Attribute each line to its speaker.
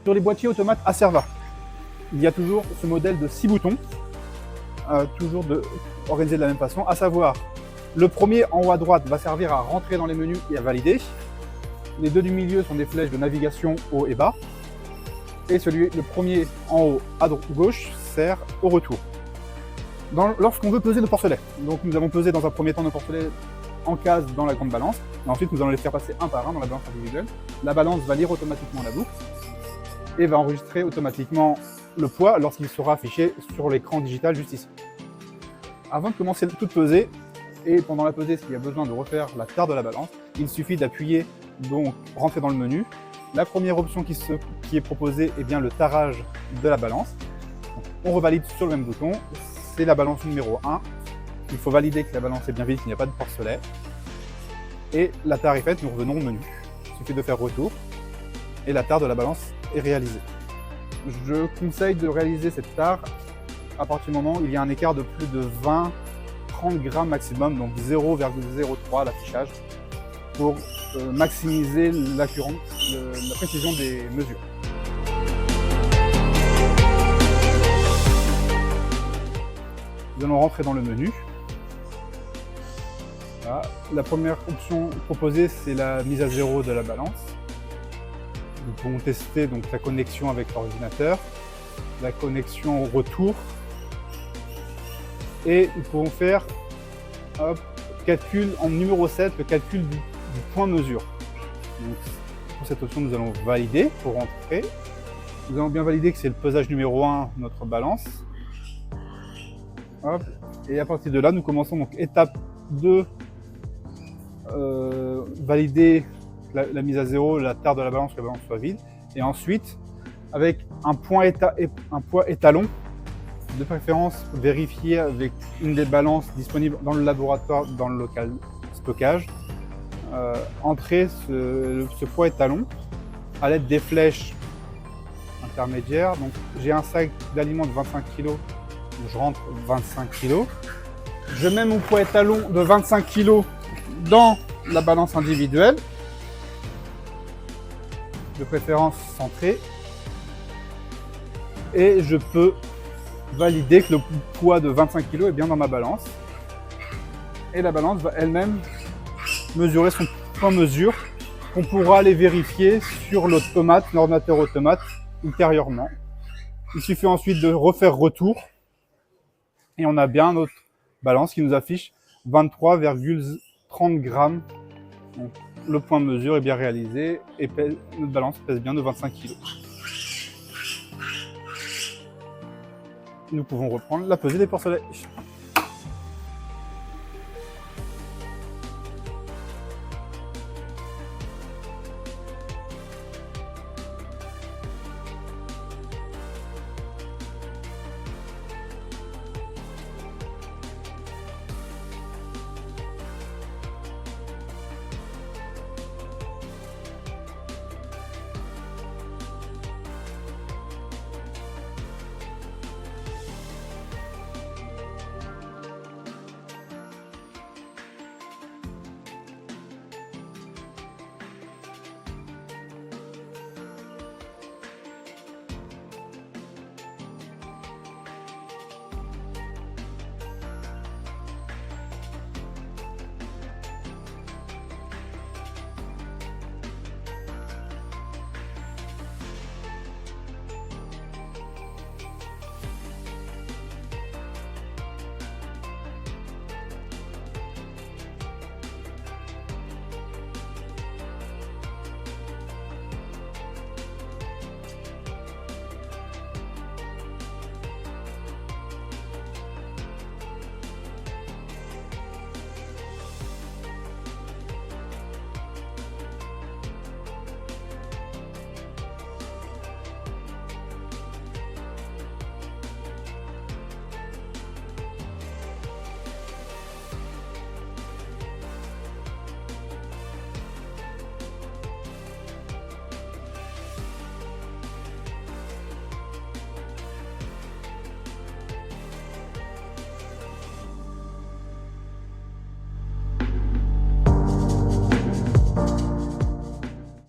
Speaker 1: Sur les boîtiers automates Acerva, il y a toujours ce modèle de 6 boutons, toujours organisé de la même façon, à savoir le premier en haut à droite va servir à rentrer dans les menus et à valider. Les deux du milieu sont des flèches de navigation haut et bas. Et le premier en haut à gauche sert au retour. Lorsqu'on veut peser nos porcelets, donc nous avons pesé dans un premier temps nos porcelets en case dans la grande balance, et ensuite nous allons les faire passer un par un dans la balance individuelle. La balance va lire automatiquement la boucle et va enregistrer automatiquement le poids lorsqu'il sera affiché sur l'écran digital juste ici. Avant de commencer toute pesée, et pendant la pesée, s'il y a besoin de refaire la tare de la balance, il suffit d'appuyer, donc rentrer dans le menu. La première option qui est proposée est bien le tarage de la balance. Donc, on revalide sur le même bouton, c'est la balance numéro 1. Il faut valider que la balance est bien vide, qu'il n'y a pas de porcelet. Et la tare est faite, nous revenons au menu. Il suffit de faire retour et la tare de la balance est réalisée. Je conseille de réaliser cette tare à partir du moment où il y a un écart de plus de 20-30 grammes maximum, donc 0,03 l'affichage, pour maximiser la précision des mesures. Nous allons rentrer dans le menu. Voilà. La première option proposée, c'est la mise à zéro de la balance. Nous pouvons tester donc la connexion avec l'ordinateur, la connexion au retour, et nous pouvons faire calcul en numéro 7, le calcul du point mesure. Donc, pour cette option, nous allons valider pour rentrer. Nous allons bien valider que c'est le pesage numéro 1, notre balance. Hop. Et à partir de là, nous commençons donc étape 2, valider la mise à zéro, la tare de la balance, que la balance soit vide. Et ensuite, avec un poids étalon, de préférence vérifier avec une des balances disponibles dans le laboratoire, dans le local stockage, entrer ce poids étalon à l'aide des flèches intermédiaires. Donc j'ai un sac d'aliments de 25 kg, où je rentre 25 kg. Je mets mon poids étalon de 25 kg dans la balance individuelle, de préférence centrée, et je peux valider que le poids de 25 kg est bien dans ma balance. Et la balance va elle-même mesurer son point mesure, qu'on pourra aller vérifier sur l'automate, l'ordinateur automate, ultérieurement. Il suffit ensuite de refaire retour, et on a bien notre balance qui nous affiche 23,30 grammes. Donc, le point de mesure est bien réalisé et notre balance pèse bien de 25 kg. Nous pouvons reprendre la pesée des porcelets.